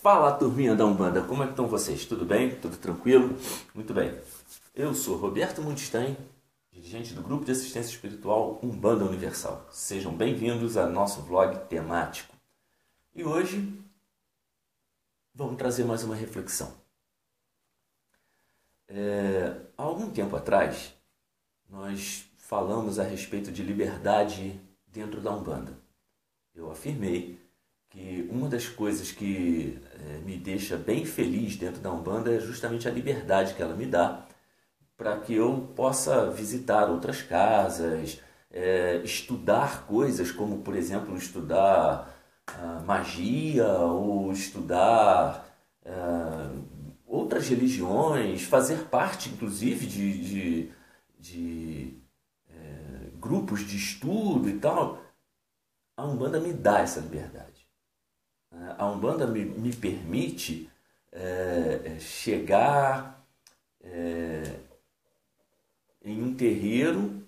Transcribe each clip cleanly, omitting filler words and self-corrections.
Fala, turminha da Umbanda, como é que estão vocês? Tudo bem? Tudo tranquilo? Muito bem. Eu sou Roberto Mundstein, dirigente do Grupo de Assistência Espiritual Umbanda Universal. Sejam bem-vindos ao nosso vlog temático. E hoje vamos trazer mais uma reflexão. Há algum tempo atrás, nós falamos a respeito de liberdade dentro da Umbanda. Eu afirmei que uma das coisas que me deixa bem feliz dentro da Umbanda é justamente a liberdade que ela me dá para que eu possa visitar outras casas, estudar coisas como, por exemplo, estudar magia ou estudar outras religiões, fazer parte, inclusive, de grupos de estudo e tal. A Umbanda me dá essa liberdade. A Umbanda me permite chegar em um terreiro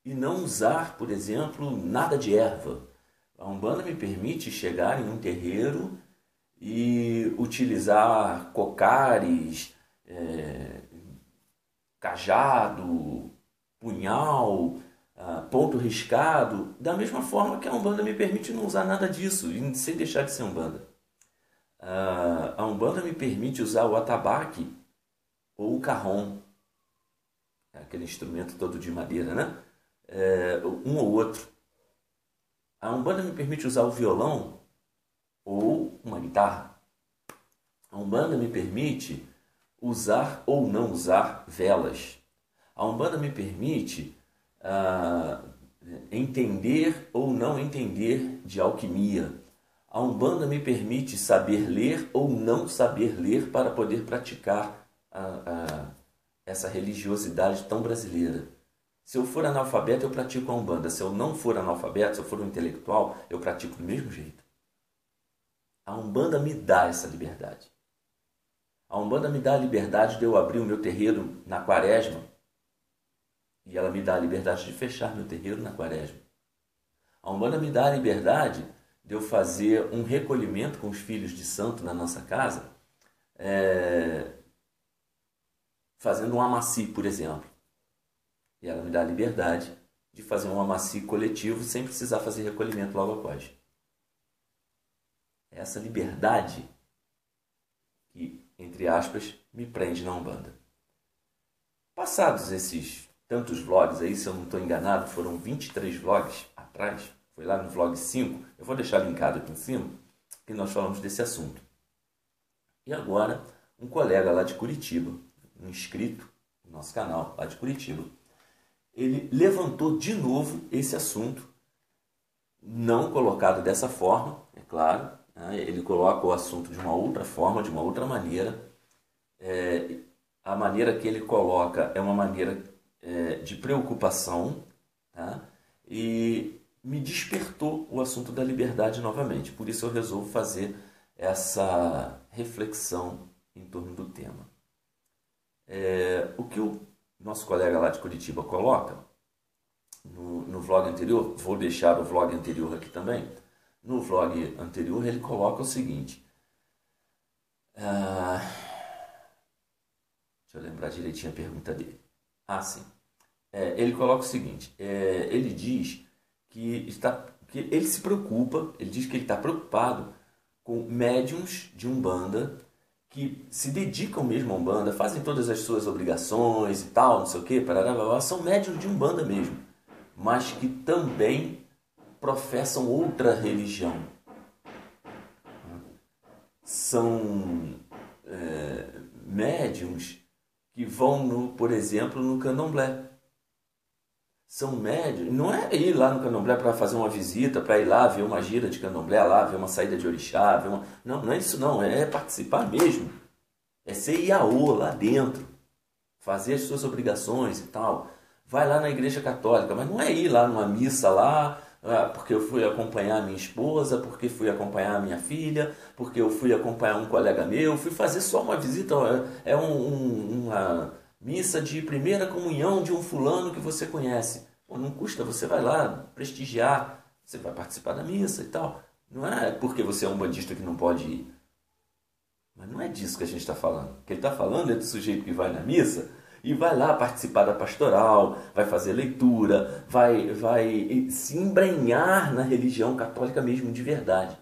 e não usar, por exemplo, nada de erva. A Umbanda me permite chegar em um terreiro e utilizar cocares, cajado, punhal, ponto riscado, da mesma forma que a Umbanda me permite não usar nada disso, sem deixar de ser Umbanda. A Umbanda me permite usar o atabaque ou o carrom, aquele instrumento todo de madeira, né? Um ou outro. A Umbanda me permite usar o violão ou uma guitarra. A Umbanda me permite usar ou não usar velas. A Umbanda me permite entender ou não entender de alquimia. A Umbanda me permite saber ler ou não saber ler para poder praticar essa religiosidade tão brasileira. Se eu for analfabeto, eu pratico a Umbanda. Se eu não for analfabeto, se eu for um intelectual, eu pratico do mesmo jeito. A Umbanda me dá essa liberdade. A Umbanda me dá a liberdade de eu abrir o meu terreiro na quaresma e ela me dá a liberdade de fechar meu terreiro na quaresma. A Umbanda me dá a liberdade de eu fazer um recolhimento com os filhos de santo na nossa casa, fazendo um amaci, por exemplo. E ela me dá a liberdade de fazer um amaci coletivo sem precisar fazer recolhimento logo após. Essa liberdade que, entre aspas, me prende na Umbanda. Passados esses tantos vlogs aí, se eu não estou enganado, foram 23 vlogs atrás, foi lá no vlog 5, eu vou deixar linkado aqui em cima, que nós falamos desse assunto. E agora, um colega lá de Curitiba, um inscrito no nosso canal lá de Curitiba, ele levantou de novo esse assunto, não colocado dessa forma, é claro, né? Ele coloca o assunto de uma outra forma, de uma outra maneira. A maneira que ele coloca é uma maneira de preocupação, tá? E me despertou o assunto da liberdade novamente. Por isso eu resolvo fazer essa reflexão em torno do tema. O que o nosso colega lá de Curitiba coloca no vlog anterior, vou deixar o vlog anterior aqui também. No vlog anterior ele coloca o seguinte, deixa eu lembrar direitinho a pergunta dele. Sim. Ele coloca o seguinte, ele diz que ele se preocupa, ele diz que ele está preocupado com médiuns de Umbanda que se dedicam mesmo a Umbanda, fazem todas as suas obrigações e tal, não sei o que, são médiuns de Umbanda mesmo, mas que também professam outra religião. São médiuns que vão, por exemplo, no Candomblé. São médiuns, não é ir lá no Candomblé para fazer uma visita, para ir lá ver uma gira de Candomblé, lá ver uma saída de orixá, não é isso não, é participar mesmo. É ser iaô lá dentro, fazer as suas obrigações e tal. Vai lá na igreja católica, mas não é ir lá numa missa lá, porque eu fui acompanhar a minha esposa, porque fui acompanhar a minha filha, porque eu fui acompanhar um colega meu, fui fazer só uma visita, uma missa de primeira comunhão de um fulano que você conhece. Pô, não custa, você vai lá prestigiar, você vai participar da missa e tal. Não é porque você é um bandista que não pode ir. Mas não é disso que a gente está falando. O que ele está falando é do sujeito que vai na missa e vai lá participar da pastoral, vai fazer leitura, vai se embrenhar na religião católica mesmo de verdade.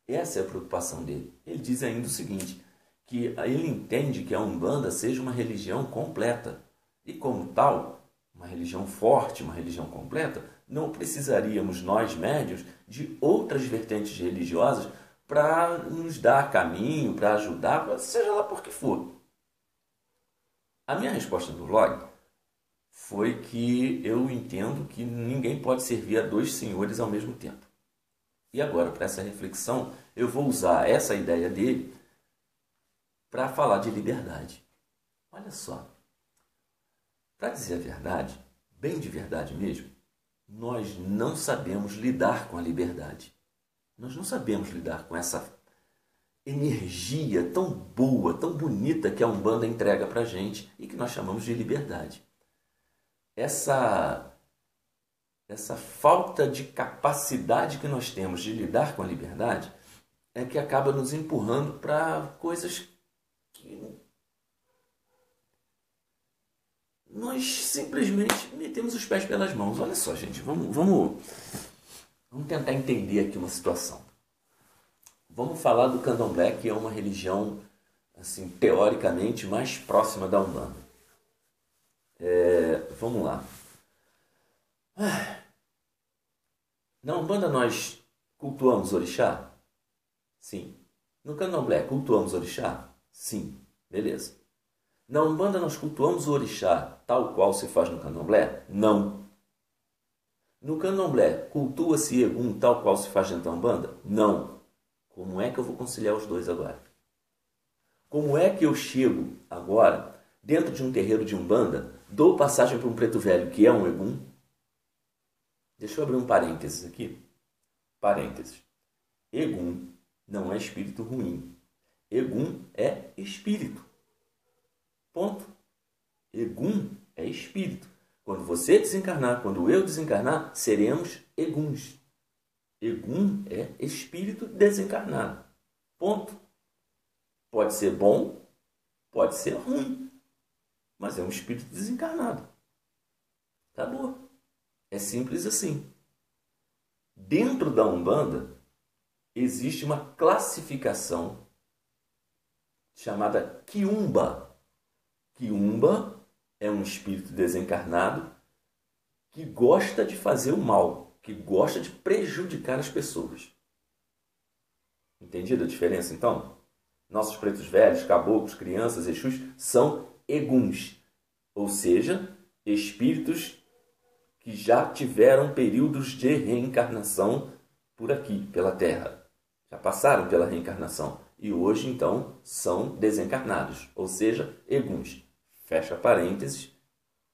Essa é a preocupação dele. Ele diz ainda o seguinte, que ele entende que a Umbanda seja uma religião completa. E como tal, uma religião forte, uma religião completa, não precisaríamos nós médios de outras vertentes religiosas para nos dar caminho, para ajudar, seja lá por que for. A minha resposta do blog foi que eu entendo que ninguém pode servir a dois senhores ao mesmo tempo. E agora, para essa reflexão, eu vou usar essa ideia dele para falar de liberdade. Olha só, para dizer a verdade, bem de verdade mesmo, nós não sabemos lidar com a liberdade. Nós não sabemos lidar com essa energia tão boa, tão bonita que a Umbanda entrega para a gente e que nós chamamos de liberdade. Essa falta de capacidade que nós temos de lidar com a liberdade é que acaba nos empurrando para coisas que nós simplesmente metemos os pés pelas mãos. Olha só, gente, vamos tentar entender aqui uma situação. Vamos falar do Candomblé, que é uma religião, assim, teoricamente, mais próxima da Umbanda. Vamos lá. Na Umbanda nós cultuamos orixá? Sim. No Candomblé cultuamos orixá? Sim. Beleza. Na Umbanda nós cultuamos o orixá tal qual se faz no Candomblé? Não. No Candomblé cultua-se Egum tal qual se faz dentro da Umbanda? Não. Como é que eu vou conciliar os dois agora? Como é que eu chego agora, dentro de um terreiro de Umbanda, dou passagem para um preto velho que é um Egum? Deixa eu abrir um parênteses aqui. Parênteses. Egum não é espírito ruim. Egum é espírito. Ponto. Egum é espírito. Quando você desencarnar, quando eu desencarnar, seremos Eguns. Egum é espírito desencarnado. Ponto. Pode ser bom, pode ser ruim, mas é um espírito desencarnado. Acabou. É simples assim. Dentro da Umbanda, existe uma classificação chamada Quiumba. Quiumba é um espírito desencarnado que gosta de fazer o mal, que gosta de prejudicar as pessoas. Entendido a diferença, então? Nossos pretos velhos, caboclos, crianças, exus são eguns, ou seja, espíritos que já tiveram períodos de reencarnação por aqui, pela Terra. Já passaram pela reencarnação e hoje, então, são desencarnados, ou seja, eguns. Fecha parênteses,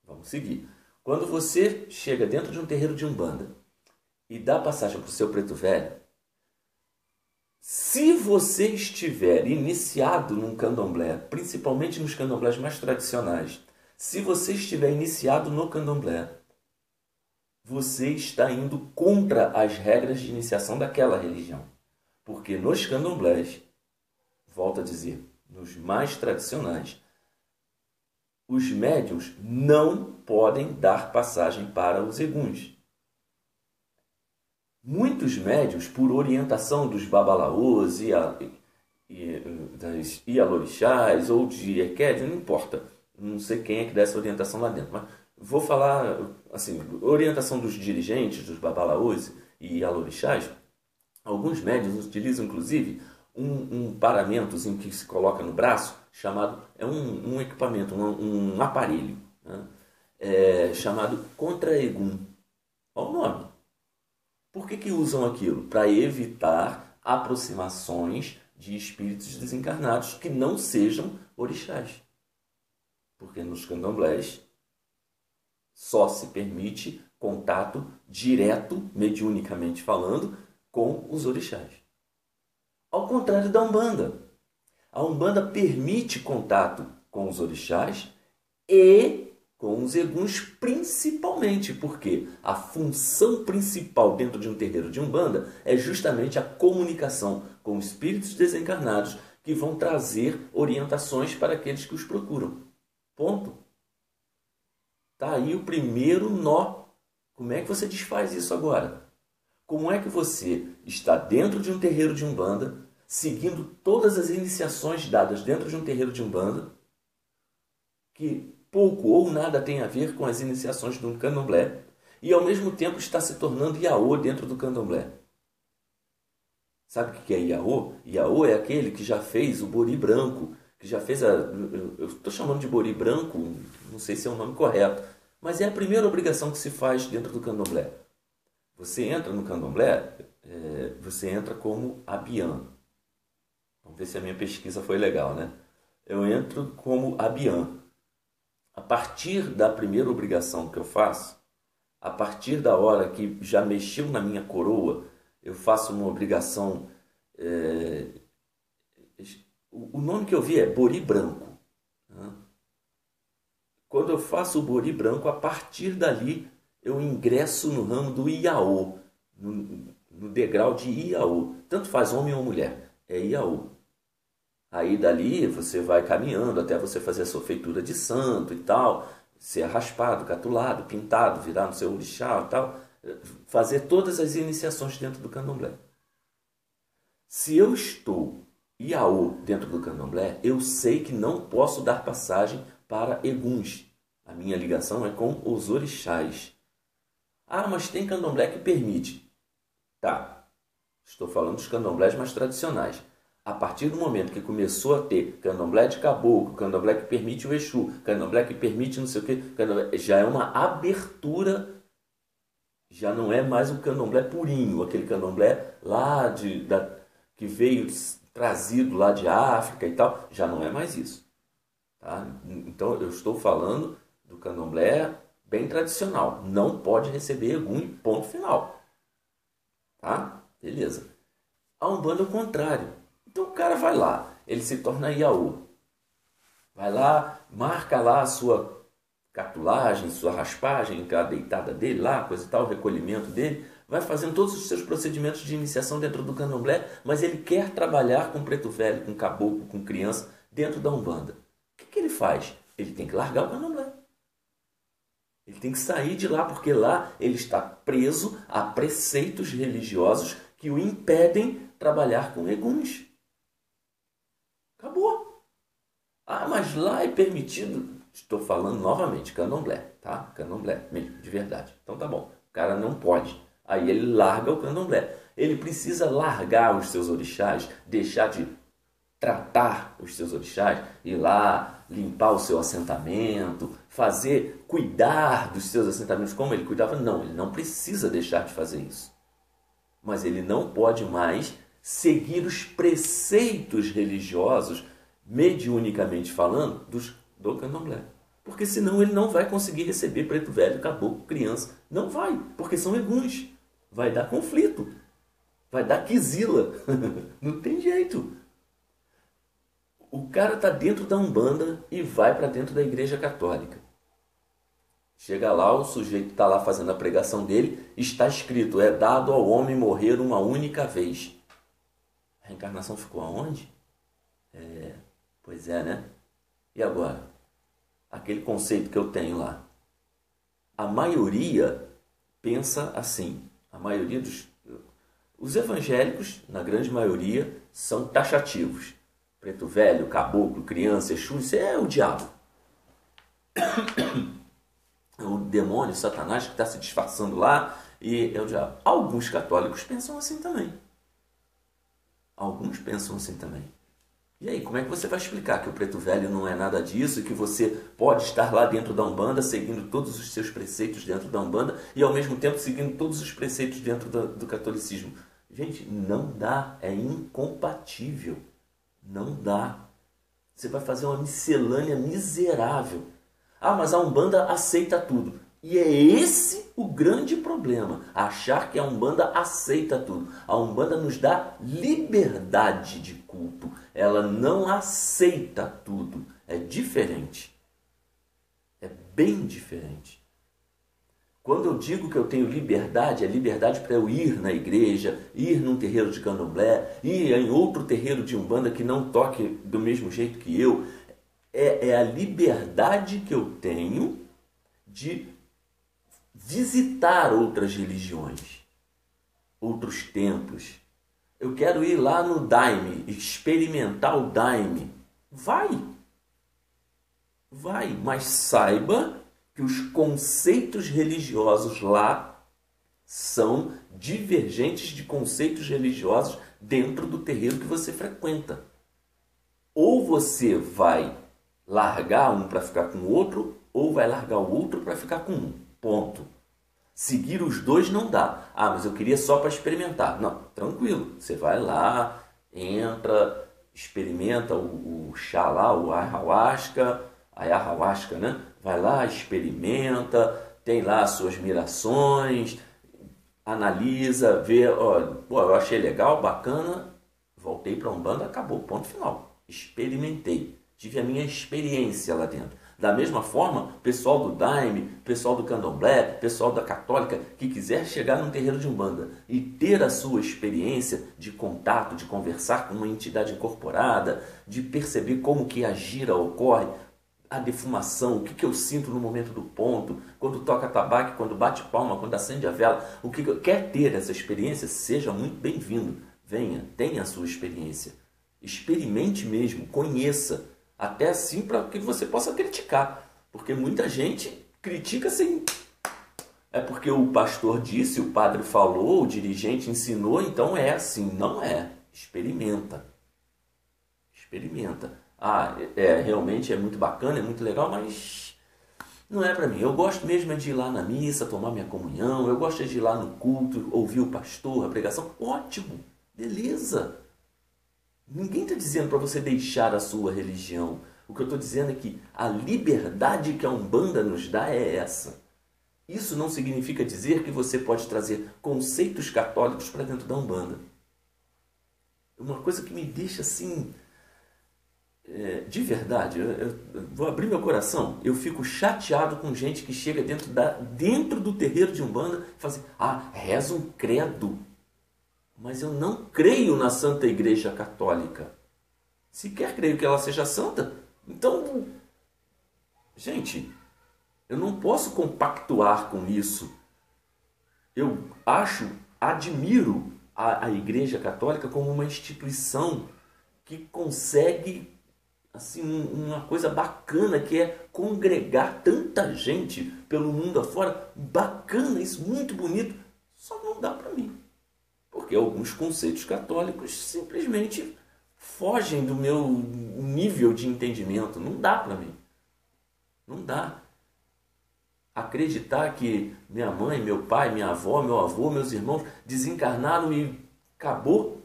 vamos seguir. Quando você chega dentro de um terreiro de Umbanda e dá passagem para o seu preto velho, se você estiver iniciado num candomblé, principalmente nos candomblés mais tradicionais, se você estiver iniciado no candomblé, você está indo contra as regras de iniciação daquela religião. Porque nos candomblés, volto a dizer, nos mais tradicionais, os médiuns não podem dar passagem para os eguns. Muitos médiuns, por orientação dos babalaôs das ialorixás ou de Eked, não importa, não sei quem é que dá essa orientação lá dentro, mas vou falar, assim, orientação dos dirigentes, dos babalaôs e ialorixás. Alguns médiuns utilizam, inclusive, um paramentozinho que se coloca no braço, chamado, é um equipamento, um aparelho, né? Chamado contra-egum. Olha o nome. Por que usam aquilo? Para evitar aproximações de espíritos desencarnados que não sejam orixás. Porque nos candomblés só se permite contato direto, mediunicamente falando, com os orixás. Ao contrário da Umbanda. A Umbanda permite contato com os orixás e com os eguns principalmente, porque a função principal dentro de um terreiro de Umbanda é justamente a comunicação com espíritos desencarnados que vão trazer orientações para aqueles que os procuram. Ponto. Tá aí o primeiro nó. Como é que você desfaz isso agora? Como é que você está dentro de um terreiro de Umbanda, seguindo todas as iniciações dadas dentro de um terreiro de Umbanda, que pouco ou nada tem a ver com as iniciações do Candomblé, e ao mesmo tempo está se tornando Iaô dentro do Candomblé? Sabe o que é Iaô? Iaô é aquele que já fez o bori branco, que já fez a... Eu estou chamando de bori branco, não sei se é o nome correto, mas é a primeira obrigação que se faz dentro do Candomblé. Você entra no Candomblé, você entra como Abian. Vamos ver se a minha pesquisa foi legal, né? Eu entro como Abian. A partir da primeira obrigação que eu faço, a partir da hora que já mexeu na minha coroa, eu faço uma obrigação... o nome que eu vi é bori branco. Né? Quando eu faço o bori branco, a partir dali eu ingresso no ramo do Iaô, no degrau de Iaô. Tanto faz homem ou mulher, é Iaô. Aí dali você vai caminhando até você fazer a sua feitura de santo e tal, ser raspado, catulado, pintado, virar no seu orixá e tal, fazer todas as iniciações dentro do Candomblé. Se eu estou Iaô dentro do Candomblé, eu sei que não posso dar passagem para eguns. A minha ligação é com os orixás. Ah, mas tem Candomblé que permite. Tá, estou falando dos candomblés mais tradicionais. A partir do momento que começou a ter candomblé de caboclo, candomblé que permite o Exu, candomblé que permite não sei o quê, já é uma abertura, já não é mais um candomblé purinho, aquele candomblé lá que veio trazido lá de África e tal, já não é mais isso. Tá? Então eu estou falando do candomblé bem tradicional, não pode receber egum, ponto final. Tá? Beleza. A Umbanda é o contrário. Então o cara vai lá, ele se torna Iaô. Vai lá, marca lá a sua catulagem, sua raspagem, a deitada dele lá, coisa e tal, o recolhimento dele. Vai fazendo todos os seus procedimentos de iniciação dentro do Candomblé, mas ele quer trabalhar com preto velho, com caboclo, com criança, dentro da Umbanda. O que ele faz? Ele tem que largar o Candomblé. Ele tem que sair de lá, porque lá ele está preso a preceitos religiosos que o impedem trabalhar com eguns. Acabou. Ah, mas lá é permitido. Estou falando novamente, Candomblé, tá? Candomblé mesmo, de verdade. Então tá bom. O cara não pode. Aí ele larga o Candomblé. Ele precisa largar os seus orixás, deixar de tratar os seus orixás, ir lá, limpar o seu assentamento, cuidar dos seus assentamentos como ele cuidava. Não, ele não precisa deixar de fazer isso. Mas ele não pode mais seguir os preceitos religiosos, mediunicamente falando, do Candomblé. Porque senão ele não vai conseguir receber preto velho, caboclo, criança. Não vai, porque são eguns. Vai dar conflito. Vai dar quizila. Não tem jeito. O cara está dentro da Umbanda e vai para dentro da Igreja Católica. Chega lá, o sujeito está lá fazendo a pregação dele, está escrito, é dado ao homem morrer uma única vez. A reencarnação ficou aonde? Pois é, né? E agora? Aquele conceito que eu tenho lá. A maioria pensa assim. A maioria os evangélicos, na grande maioria, são taxativos. Preto velho, caboclo, criança, Exu, isso é o diabo. É o demônio, Satanás, que está se disfarçando lá e é o diabo. Alguns católicos pensam assim também. Alguns pensam assim também. E aí, como é que você vai explicar que o preto velho não é nada disso e que você pode estar lá dentro da Umbanda, seguindo todos os seus preceitos dentro da Umbanda e ao mesmo tempo seguindo todos os preceitos dentro do catolicismo? Gente, não dá, é incompatível. Não dá. Você vai fazer uma miscelânea miserável. Ah, mas a Umbanda aceita tudo. E é esse o grande problema. Achar que a Umbanda aceita tudo. A Umbanda nos dá liberdade de culto. Ela não aceita tudo. É diferente. É bem diferente. Quando eu digo que eu tenho liberdade, é liberdade para eu ir na igreja, ir num terreiro de candomblé, ir em outro terreiro de umbanda que não toque do mesmo jeito que eu. É a liberdade que eu tenho de visitar outras religiões, outros templos. Eu quero ir lá no Daime, experimentar o Daime. Vai, mas saiba que os conceitos religiosos lá são divergentes de conceitos religiosos dentro do terreiro que você frequenta. Ou você vai largar um para ficar com o outro, ou vai largar o outro para ficar com um. Ponto. Seguir os dois não dá. Ah, mas eu queria só para experimentar. Não, tranquilo. Você vai lá, entra, experimenta o chá lá, o ayahuasca, né? Vai lá, experimenta, tem lá as suas mirações, analisa, vê, ó, pô, eu achei legal, bacana, voltei para a Umbanda, acabou, ponto final. Experimentei, tive a minha experiência lá dentro. Da mesma forma, pessoal do Daime, pessoal do Candomblé, pessoal da Católica, que quiser chegar num terreiro de Umbanda e ter a sua experiência de contato, de conversar com uma entidade incorporada, de perceber como que a gira ocorre, a defumação, o que eu sinto no momento do ponto, quando toca tabaco, quando bate palma, quando acende a vela, quer ter essa experiência, seja muito bem-vindo. Venha, tenha a sua experiência. Experimente mesmo, conheça. Até assim para que você possa criticar. Porque muita gente critica sem... É porque o pastor disse, o padre falou, o dirigente ensinou, então é assim. Não é. Experimenta. Experimenta. Ah, realmente é muito bacana, é muito legal, mas não é para mim. Eu gosto mesmo de ir lá na missa, tomar minha comunhão, eu gosto de ir lá no culto, ouvir o pastor, a pregação. Ótimo, beleza. Ninguém está dizendo para você deixar a sua religião. O que eu estou dizendo é que a liberdade que a Umbanda nos dá é essa. Isso não significa dizer que você pode trazer conceitos católicos para dentro da Umbanda. Uma coisa que me deixa assim... de verdade, eu vou abrir meu coração, eu fico chateado com gente que chega dentro do terreiro de Umbanda e fala assim, reza um credo, mas eu não creio na Santa Igreja Católica, sequer creio que ela seja santa, então, gente, eu não posso compactuar com isso. Eu admiro a Igreja Católica como uma instituição que consegue assim, uma coisa bacana, que é congregar tanta gente pelo mundo afora. Bacana, isso, muito bonito. Só não dá para mim. Porque alguns conceitos católicos simplesmente fogem do meu nível de entendimento. Não dá para mim. Não dá. Acreditar que minha mãe, meu pai, minha avó, meu avô, meus irmãos desencarnaram e acabou.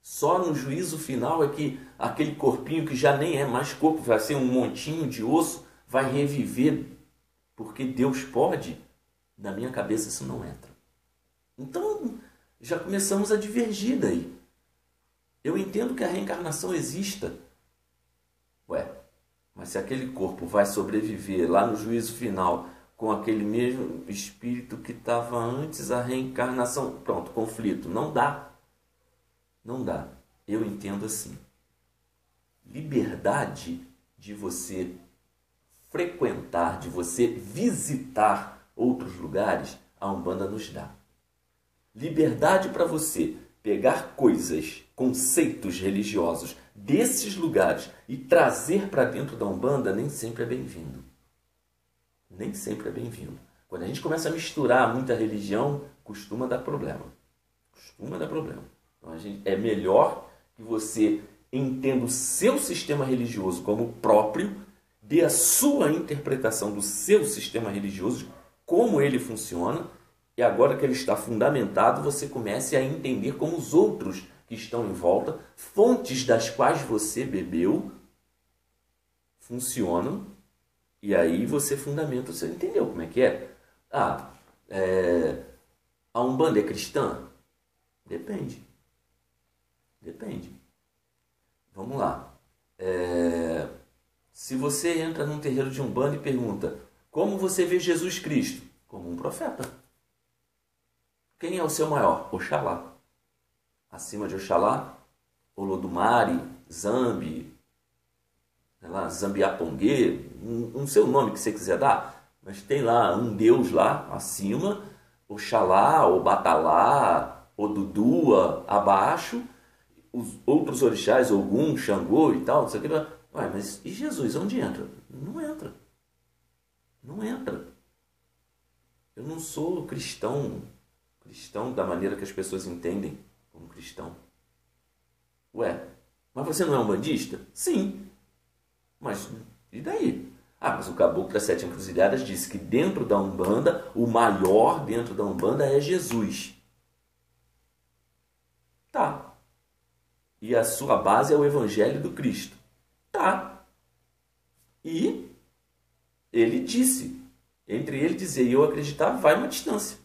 Só no juízo final é que aquele corpinho que já nem é mais corpo, vai ser um montinho de osso, vai reviver, porque Deus pode. Na minha cabeça isso não entra. Então, já começamos a divergir daí. Eu entendo que a reencarnação exista. Mas se aquele corpo vai sobreviver lá no juízo final com aquele mesmo espírito que estava antes, a reencarnação... Pronto, conflito. Não dá. Não dá. Eu entendo assim. Liberdade de você frequentar, de você visitar outros lugares, a Umbanda nos dá. Liberdade para você pegar coisas, conceitos religiosos desses lugares e trazer para dentro da Umbanda nem sempre é bem-vindo. Nem sempre é bem-vindo. Quando a gente começa a misturar muita religião, costuma dar problema. Costuma dar problema. Então, é melhor que você entenda o seu sistema religioso como próprio, dê a sua interpretação do seu sistema religioso, como ele funciona, e agora que ele está fundamentado, você comece a entender como os outros que estão em volta, fontes das quais você bebeu, funcionam, e aí você fundamenta o seu... Entendeu como é que é? A Umbanda é cristã? Depende. Depende. Vamos lá. Se você entra num terreiro de Umbanda e pergunta como você vê Jesus Cristo? como um profeta. Quem é o seu maior? Oxalá. Acima de Oxalá, Olodumare, Zambi, sei lá, Zambiapongue, um seu nome que você quiser dar, mas tem lá um deus lá acima, Oxalá, Obatalá, Odudua abaixo, os outros orixás, Ogum, Xangô e tal, não sei o que. Ué, mas e Jesus, onde entra? Não entra. Não entra. Eu não sou cristão da maneira que as pessoas entendem como cristão. Ué, mas você não é um bandista? Sim. Mas e daí? Ah, mas o Caboclo das Sete Encruzilhadas disse que dentro da Umbanda, o maior dentro da Umbanda é Jesus. Tá. E a sua base é o Evangelho do Cristo. Tá. E ele disse, entre ele dizer e eu acreditar, vai uma distância.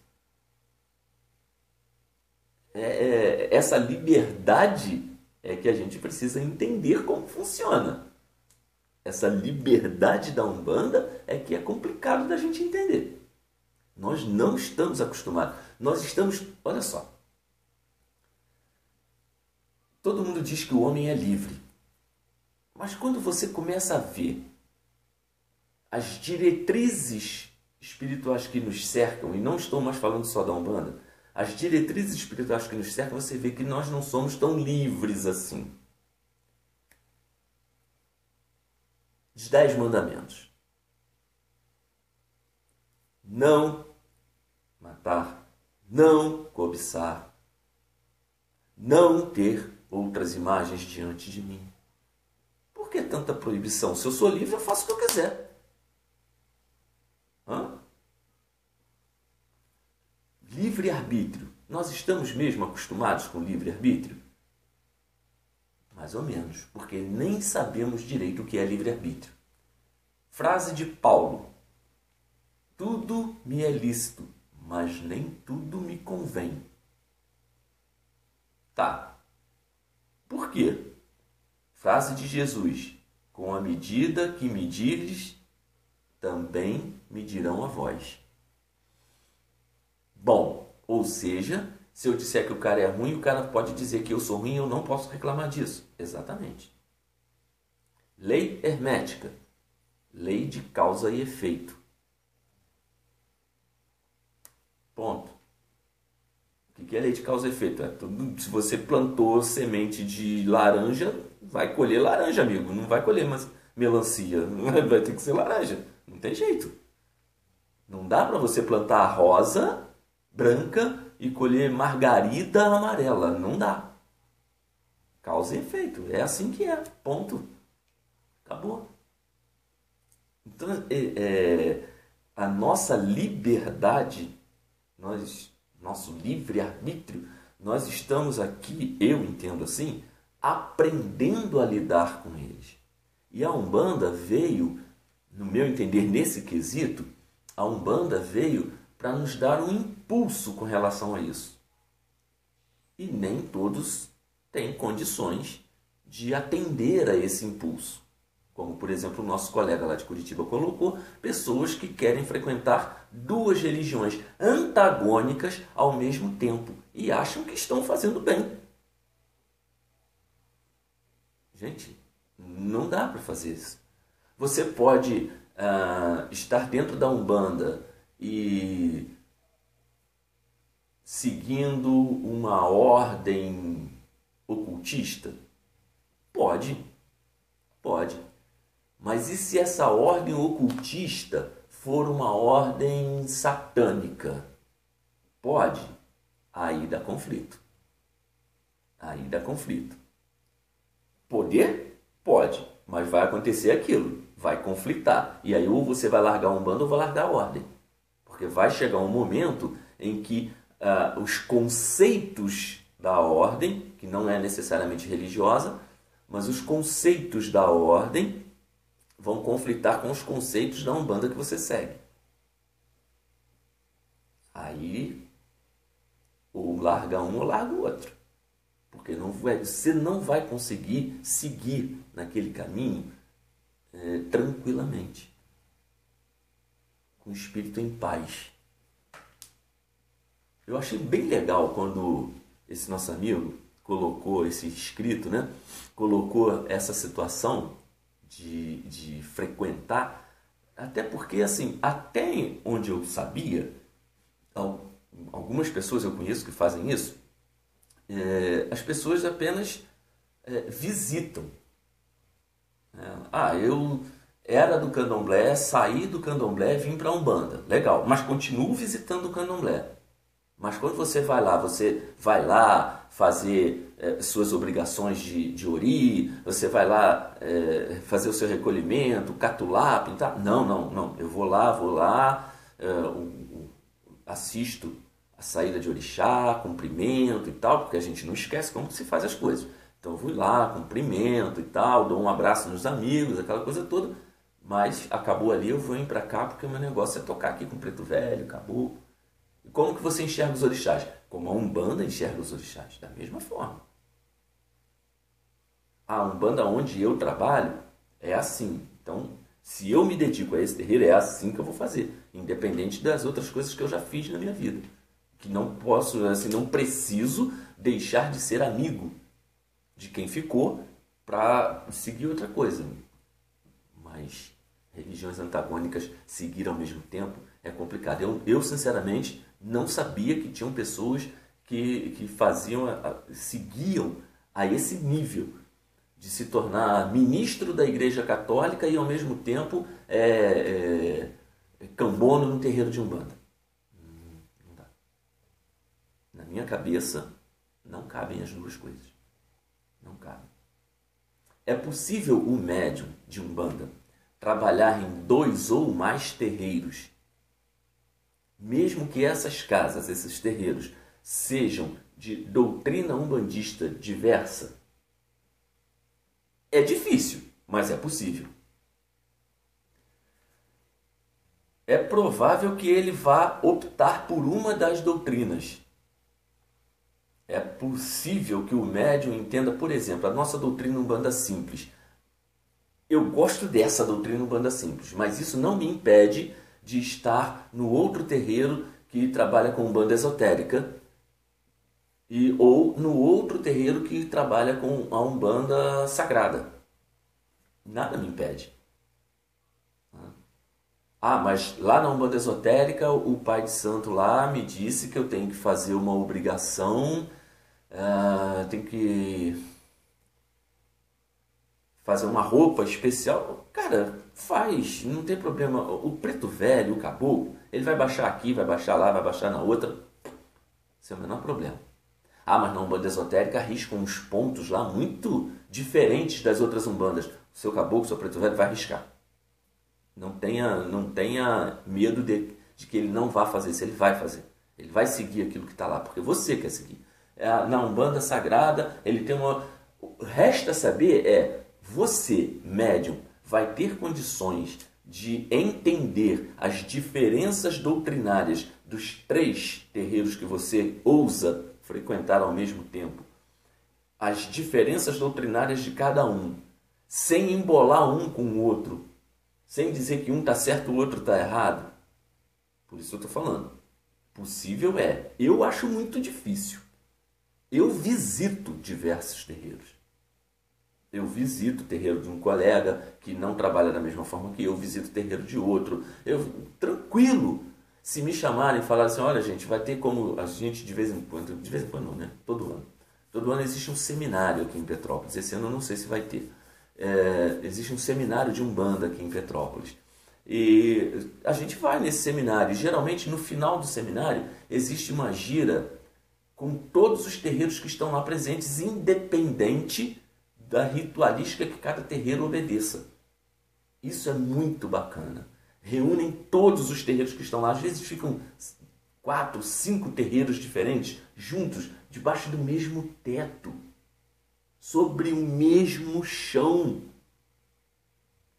Essa liberdade é que a gente precisa entender como funciona. Essa liberdade da Umbanda é que é complicado da gente entender. Nós não estamos acostumados. Nós estamos... Olha só. Todo mundo diz que o homem é livre. Mas quando você começa a ver as diretrizes espirituais que nos cercam, e não estou mais falando só da Umbanda, as diretrizes espirituais que nos cercam, você vê que nós não somos tão livres assim. Os 10 mandamentos. Não matar, não cobiçar, não ter outras imagens diante de mim. Por que tanta proibição? Se eu sou livre, eu faço o que eu quiser. Livre-arbítrio. Nós estamos mesmo acostumados com livre-arbítrio? Mais ou menos, porque nem sabemos direito o que é livre-arbítrio. Frase de Paulo. Tudo me é lícito, mas nem tudo me convém. Tá. Por quê? Frase de Jesus. Com a medida que medires, também medirão a vós. Bom, ou seja, se eu disser que o cara é ruim, o cara pode dizer que eu sou ruim e eu não posso reclamar disso. Exatamente. Lei hermética. Lei de causa e efeito. Ponto. O que é lei de causa e efeito? Se você plantou semente de laranja, vai colher laranja, amigo. Não vai colher melancia. Vai ter que ser laranja. Não tem jeito. Não dá para você plantar rosa branca e colher margarida amarela. Não dá. Causa e efeito. É assim que é. Ponto. Acabou. Então, a nossa liberdade, nosso livre-arbítrio, nós estamos aqui, eu entendo assim, aprendendo a lidar com eles. E a Umbanda veio, no meu entender, nesse quesito, a Umbanda veio para nos dar um impulso com relação a isso. E nem todos têm condições de atender a esse impulso. Como, por exemplo, o nosso colega lá de Curitiba colocou, pessoas que querem frequentar duas religiões antagônicas ao mesmo tempo e acham que estão fazendo bem. Gente, não dá para fazer isso. Você pode estar dentro da Umbanda e seguindo uma ordem ocultista? Pode. Mas e se essa ordem ocultista for uma ordem satânica? Pode. Aí dá conflito. Poder? Pode. Mas vai acontecer aquilo. Vai conflitar. E aí ou você vai largar a Umbanda ou vai largar a ordem. Porque vai chegar um momento em que os conceitos da ordem, que não é necessariamente religiosa, mas os conceitos da ordem vão conflitar com os conceitos da Umbanda que você segue. Aí, ou larga um ou larga o outro. Porque você não vai conseguir seguir naquele caminho tranquilamente. Com o espírito em paz. Eu achei bem legal quando esse nosso amigo colocou esse escrito, né? Colocou essa situação de frequentar, até porque, assim, até onde eu sabia, algumas pessoas eu conheço que fazem isso, as pessoas apenas visitam. Eu era do candomblé, saí do candomblé, vim para a Umbanda. Legal, mas continuo visitando o candomblé. Mas quando você vai lá fazer suas obrigações de ori, você vai lá fazer o seu recolhimento, catular, pintar. Não. Eu vou lá, assisto a saída de orixá, cumprimento e tal, porque a gente não esquece como se faz as coisas. Então eu vou lá, cumprimento e tal, dou um abraço nos amigos, aquela coisa toda. Mas acabou ali, eu vou ir para cá porque o meu negócio é tocar aqui com o preto velho, acabou. E como que você enxerga os orixás? Como a Umbanda enxerga os orixás, da mesma forma. A Umbanda onde eu trabalho é assim. Então, se eu me dedico a esse terreiro, é assim que eu vou fazer, independente das outras coisas que eu já fiz na minha vida. Que não posso, assim, não preciso deixar de ser amigo de quem ficou para seguir outra coisa. Mas religiões antagônicas seguir ao mesmo tempo é complicado. Eu sinceramente, não sabia que tinham pessoas que seguiam a esse nível de se tornar ministro da Igreja Católica e ao mesmo tempo cambono no terreiro de Umbanda. Não dá. Na minha cabeça não cabem as duas coisas. Não cabem. É possível o médium de Umbanda trabalhar em 2 ou mais terreiros, mesmo que essas casas, esses terreiros, sejam de doutrina umbandista diversa? É difícil, mas é possível. É provável que ele vá optar por uma das doutrinas. É possível que o médium entenda, por exemplo, a nossa doutrina Umbanda Simples. Eu gosto dessa doutrina Umbanda Simples, mas isso não me impede de estar no outro terreiro que trabalha com Umbanda Esotérica ou no outro terreiro que trabalha com a Umbanda Sagrada. Nada me impede. Mas lá na Umbanda Esotérica, o pai de santo lá me disse que eu tenho que fazer uma obrigação, tenho que fazer uma roupa especial. Cara, faz, não tem problema. O preto velho, o caboclo, ele vai baixar aqui, vai baixar lá, vai baixar na outra. Esse é o menor problema. Mas na Umbanda Esotérica arriscam uns pontos lá muito diferentes das outras Umbandas. O seu caboclo, o seu preto velho vai arriscar. Não tenha medo de que ele não vá fazer isso. Ele vai fazer. Ele vai seguir aquilo que está lá, porque você quer seguir. Na Umbanda Sagrada, ele tem uma... Resta saber você, médium, vai ter condições de entender as diferenças doutrinárias dos 3 terreiros que você ousa frequentar ao mesmo tempo. As diferenças doutrinárias de cada um, sem embolar um com o outro, sem dizer que um está certo e o outro está errado. Por isso eu estou falando. Possível é. Eu acho muito difícil. Eu visito diversos terreiros. Eu visito o terreiro de um colega que não trabalha da mesma forma que eu, visito o terreiro de outro. Tranquilo. Se me chamarem e falarem assim, olha gente, vai ter como a gente de vez em quando não, né? Todo ano existe um seminário aqui em Petrópolis. Esse ano eu não sei se vai ter. Existe um seminário de Umbanda aqui em Petrópolis. E a gente vai nesse seminário. Geralmente no final do seminário existe uma gira com todos os terreiros que estão lá presentes, independente da ritualística que cada terreiro obedeça. Isso é muito bacana. Reúnem todos os terreiros que estão lá. Às vezes ficam 4, 5 terreiros diferentes juntos, debaixo do mesmo teto, sobre o mesmo chão.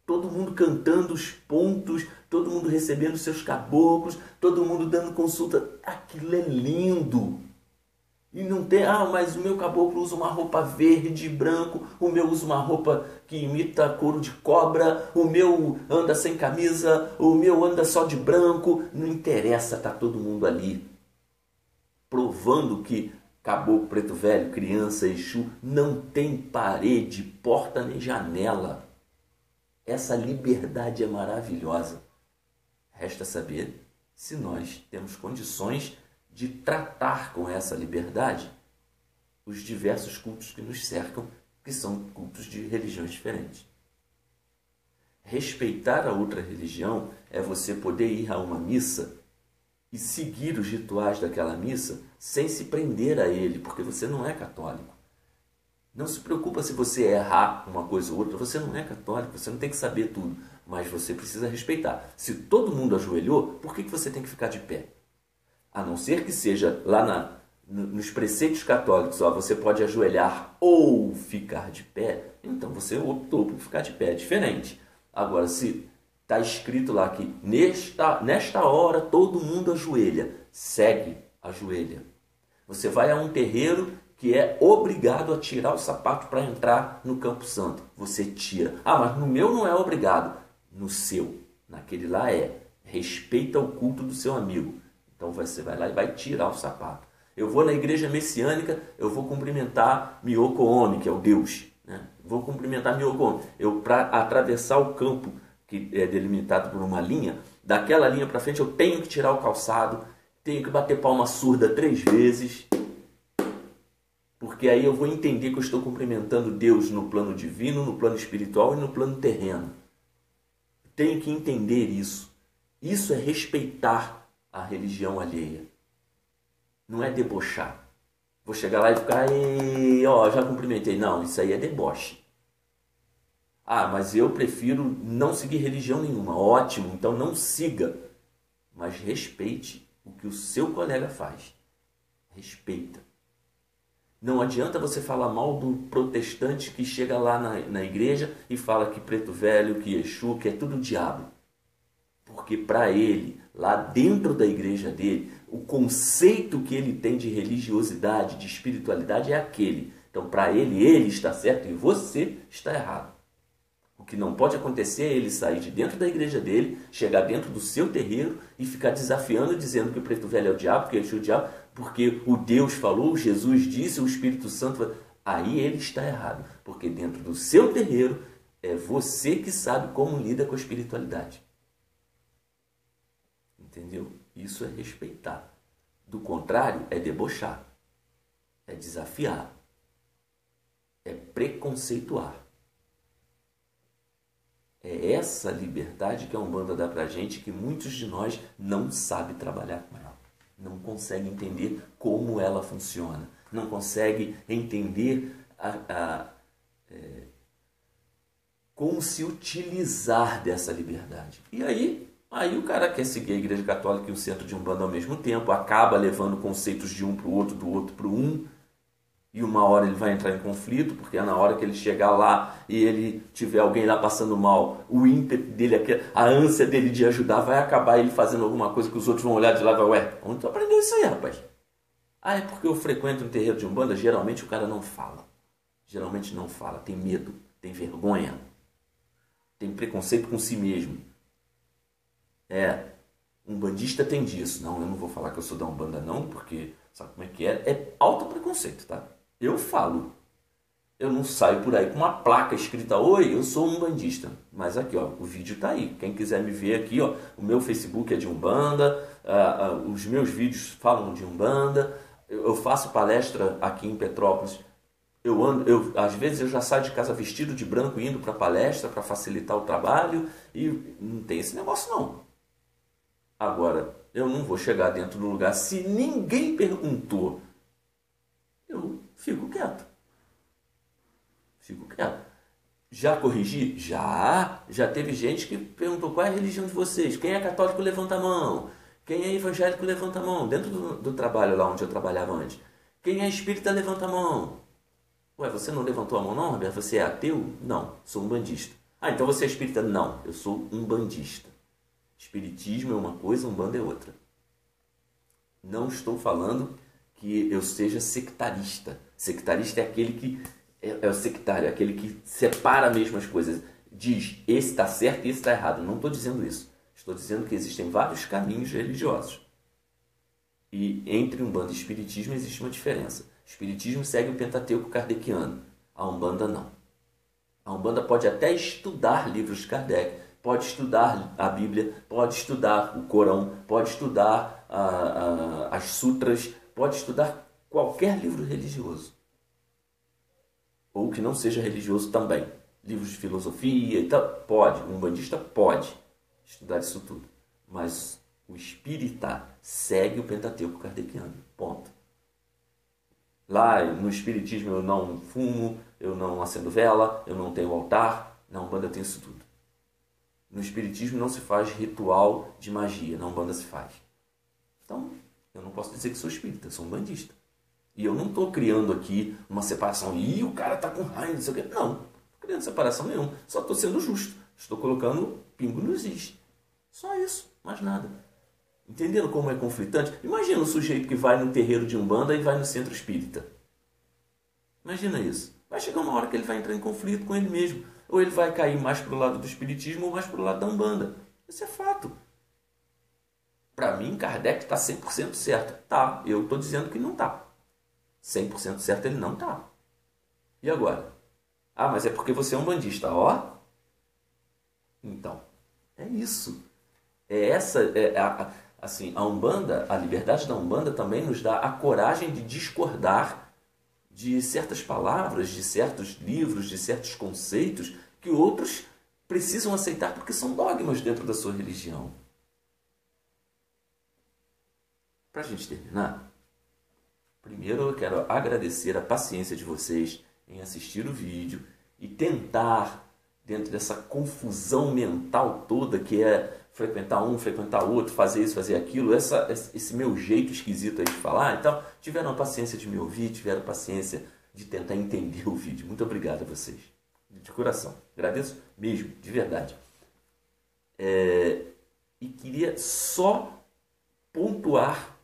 Todo mundo cantando os pontos, todo mundo recebendo seus caboclos, todo mundo dando consulta. Aquilo é lindo. E não tem, mas o meu caboclo usa uma roupa verde e branco, o meu usa uma roupa que imita couro de cobra, o meu anda sem camisa, o meu anda só de branco. Não interessa, tá todo mundo ali. provando que caboclo, preto velho, criança, Exu, não tem parede, porta nem janela. Essa liberdade é maravilhosa. Resta saber se nós temos condições de tratar com essa liberdade os diversos cultos que nos cercam, que são cultos de religiões diferentes. Respeitar a outra religião é você poder ir a uma missa e seguir os rituais daquela missa sem se prender a ele, porque você não é católico. Não se preocupa se você errar uma coisa ou outra, você não é católico, você não tem que saber tudo, mas você precisa respeitar. Se todo mundo ajoelhou, por que você tem que ficar de pé? A não ser que seja lá nos preceitos católicos, ó, você pode ajoelhar ou ficar de pé, então você optou por ficar de pé, é diferente. Agora, se está escrito lá que nesta hora todo mundo ajoelha, segue, ajoelha. Você vai a um terreiro que é obrigado a tirar o sapato para entrar no Campo Santo. Você tira. Ah, mas no meu não é obrigado. No seu, naquele lá é. Respeita o culto do seu amigo. Então você vai lá e vai tirar o sapato. Eu vou na igreja messiânica, eu vou cumprimentar Myoko Oni, que é o Deus. Né? Vou cumprimentar Myoko Oni. Eu, para atravessar o campo, que é delimitado por uma linha, daquela linha para frente eu tenho que tirar o calçado, tenho que bater palma surda 3 vezes, porque aí eu vou entender que eu estou cumprimentando Deus no plano divino, no plano espiritual e no plano terreno. Tenho que entender isso. Isso é respeitar a religião alheia. Não é debochar. Vou chegar lá e ficar, já cumprimentei. Não, isso aí é deboche. Ah, mas eu prefiro não seguir religião nenhuma. Ótimo, então não siga. Mas respeite o que o seu colega faz. Respeita. Não adianta você falar mal do protestante que chega lá na igreja e fala que preto velho, que Exu, que é tudo diabo. Porque para ele, lá dentro da igreja dele, o conceito que ele tem de religiosidade, de espiritualidade é aquele. Então para ele está certo e você está errado. O que não pode acontecer é ele sair de dentro da igreja dele, chegar dentro do seu terreiro e ficar desafiando, dizendo que o preto velho é o diabo, que Exu é o diabo, porque o Deus falou, Jesus disse, o Espírito Santo... Aí ele está errado, porque dentro do seu terreiro é você que sabe como lida com a espiritualidade. Entendeu? Isso é respeitar. Do contrário, é debochar, é desafiar, é preconceituar. É essa liberdade que a Umbanda dá pra gente, que muitos de nós não sabem trabalhar com ela. Não conseguem entender como ela funciona. Não conseguem entender como se utilizar dessa liberdade. E aí o cara quer seguir a Igreja Católica e o Centro de Umbanda ao mesmo tempo, acaba levando conceitos de um para o outro, do outro para um, e uma hora ele vai entrar em conflito, porque é na hora que ele chegar lá e ele tiver alguém lá passando mal, o ímpeto dele, a ânsia dele de ajudar, vai acabar ele fazendo alguma coisa que os outros vão olhar de lá e vai, ué, onde tu aprendeu isso aí, rapaz? Ah, é porque eu frequento um terreiro de Umbanda, geralmente o cara não fala. Geralmente não fala, tem medo, tem vergonha, tem preconceito com si mesmo. Umbandista tem disso. Não, eu não vou falar que eu sou da Umbanda não, porque sabe como é que é? É alto preconceito, tá? Eu falo. Eu não saio por aí com uma placa escrita, oi, eu sou umbandista. Mas aqui, ó, o vídeo tá aí. Quem quiser me ver aqui, ó, o meu Facebook é de Umbanda, os meus vídeos falam de Umbanda, eu faço palestra aqui em Petrópolis. Às vezes eu já saio de casa vestido de branco indo para palestra para facilitar o trabalho e não tem esse negócio não. Agora, eu não vou chegar dentro do lugar se ninguém perguntou. Eu fico quieto. Fico quieto. Já corrigi? Já. Já teve gente que perguntou qual é a religião de vocês. Quem é católico, levanta a mão. Quem é evangélico, levanta a mão. Dentro do trabalho lá onde eu trabalhava antes. Quem é espírita, levanta a mão. Ué, você não levantou a mão não, Roberto? Você é ateu? Não, sou umbandista. Ah, então você é espírita? Não, eu sou umbandista. Espiritismo é uma coisa, Umbanda é outra. Não estou falando que eu seja sectarista. Sectarista é aquele que é o sectário, é aquele que separa mesmo as coisas. Diz, esse está certo e esse está errado. Não estou dizendo isso. Estou dizendo que existem vários caminhos religiosos. E entre Umbanda e Espiritismo existe uma diferença. O Espiritismo segue o Pentateuco kardeciano, a Umbanda não. A Umbanda pode até estudar livros de Kardec, pode estudar a Bíblia, pode estudar o Corão, pode estudar as sutras, pode estudar qualquer livro religioso. Ou que não seja religioso também. Livros de filosofia e tal, pode. Um umbandista pode estudar isso tudo. Mas o espírita segue o Pentateuco kardeciano. Ponto. Lá no Espiritismo eu não fumo, eu não acendo vela, eu não tenho altar. Na Umbanda eu tenho isso tudo. No Espiritismo não se faz ritual de magia, na Umbanda se faz. Então, eu não posso dizer que sou espírita, eu sou umbandista. E eu não estou criando aqui uma separação. Ih, o cara está com raiva, não sei o quê. Não, não estou criando separação nenhuma. Só estou sendo justo. Estou colocando pingo no is. Só isso, mais nada. Entendendo como é conflitante? Imagina um sujeito que vai no terreiro de Umbanda e vai no centro espírita. Imagina isso. Vai chegar uma hora que ele vai entrar em conflito com ele mesmo. Ou ele vai cair mais para o lado do espiritismo ou mais para o lado da Umbanda. Isso é fato. Para mim, Kardec está 100% certo. Tá, eu estou dizendo que não está. 100% certo ele não está. E agora? Ah, mas é porque você é umbandista. Ó. Então, é isso. Assim, a Umbanda, a liberdade da Umbanda também nos dá a coragem de discordar de certas palavras, de certos livros, de certos conceitos que outros precisam aceitar porque são dogmas dentro da sua religião. Para a gente terminar, primeiro eu quero agradecer a paciência de vocês em assistir o vídeo e tentar, dentro dessa confusão mental toda que é frequentar um, frequentar outro, fazer isso, fazer aquilo, esse meu jeito esquisito aí de falar e tal, tiveram a paciência de me ouvir, tiveram a paciência de tentar entender o vídeo. Muito obrigado a vocês. De coração. Agradeço mesmo, de verdade. E queria só pontuar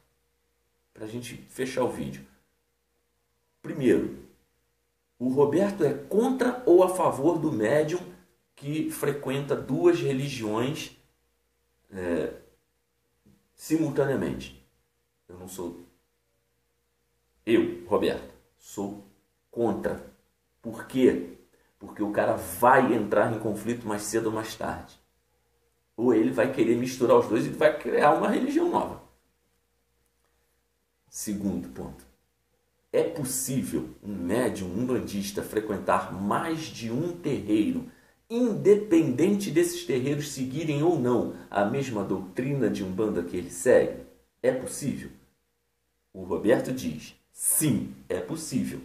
para a gente fechar o vídeo. Primeiro, o Roberto é contra ou a favor do médium que frequenta duas religiões simultaneamente? Eu não sou... Eu, Roberto, sou contra. Por quê? Porque o cara vai entrar em conflito mais cedo ou mais tarde. Ou ele vai querer misturar os dois e vai criar uma religião nova. Segundo ponto. É possível um médium, um umbandista, frequentar mais de um terreiro, independente desses terreiros seguirem ou não a mesma doutrina de Umbanda que ele segue? É possível? O Roberto diz, sim, é possível.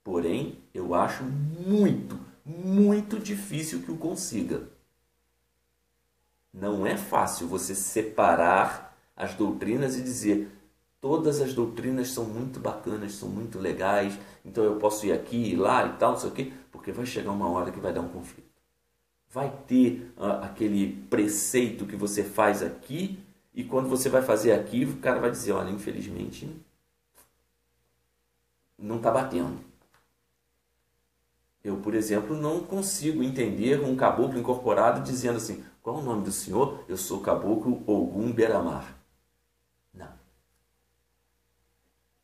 Porém, eu acho muito, muito difícil que o consiga. Não é fácil você separar as doutrinas e dizer todas as doutrinas são muito bacanas, são muito legais, então eu posso ir aqui e lá e tal, não sei o quê, porque vai chegar uma hora que vai dar um conflito. Vai ter aquele preceito que você faz aqui e quando você vai fazer aqui, o cara vai dizer, olha, infelizmente, não está batendo. Eu, por exemplo, não consigo entender um caboclo incorporado dizendo assim, qual é o nome do senhor? Eu sou caboclo Ogum Beramar. Não.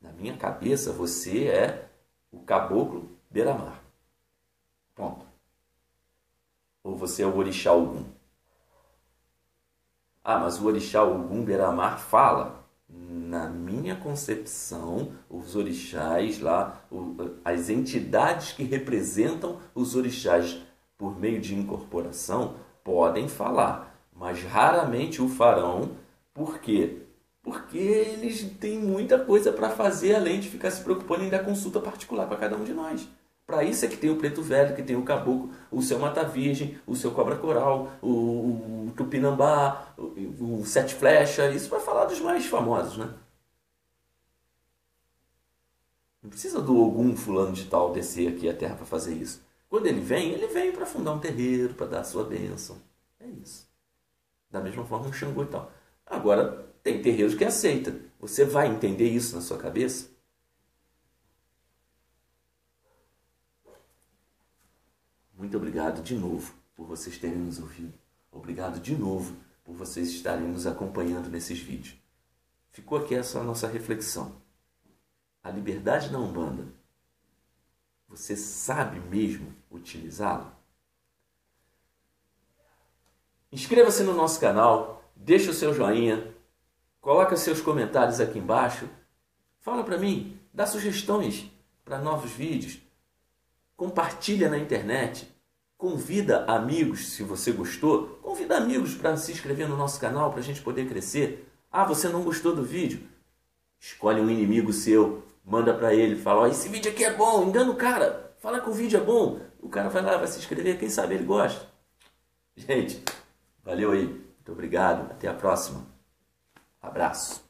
Na minha cabeça, você é o caboclo Beramar. Ponto. Ou você é o orixá Ogum. Ah, mas o orixá Ogum Beramar fala. Na minha concepção, os orixás lá, as entidades que representam os orixás por meio de incorporação podem falar, mas raramente o farão. Por quê? Porque eles têm muita coisa para fazer além de ficar se preocupando em dar consulta particular para cada um de nós. Para isso é que tem o preto velho, que tem o caboclo, o seu mata-virgem, o seu cobra-coral, o tupinambá, o sete flecha. Isso vai falar dos mais famosos, né? Não precisa do Ogum fulano de tal descer aqui a terra para fazer isso. Quando ele vem para fundar um terreiro, para dar a sua bênção. É isso. Da mesma forma um Xangô e tal. Agora, tem terreiros que aceita. Você vai entender isso na sua cabeça? Muito obrigado de novo por vocês terem nos ouvido. Obrigado de novo por vocês estarem nos acompanhando nesses vídeos. ficou aqui essa nossa reflexão. A liberdade na Umbanda, você sabe mesmo utilizá-la? Inscreva-se no nosso canal, deixa o seu joinha, coloca seus comentários aqui embaixo, fala para mim, dá sugestões para novos vídeos, compartilha na internet, convida amigos se você gostou, convida amigos para se inscrever no nosso canal para a gente poder crescer. Ah, você não gostou do vídeo? Escolhe um inimigo seu, manda para ele, fala, ó, esse vídeo aqui é bom, engana o cara, fala que o vídeo é bom, o cara vai lá, vai se inscrever, quem sabe ele gosta. Gente, valeu aí, muito obrigado, até a próxima, abraço.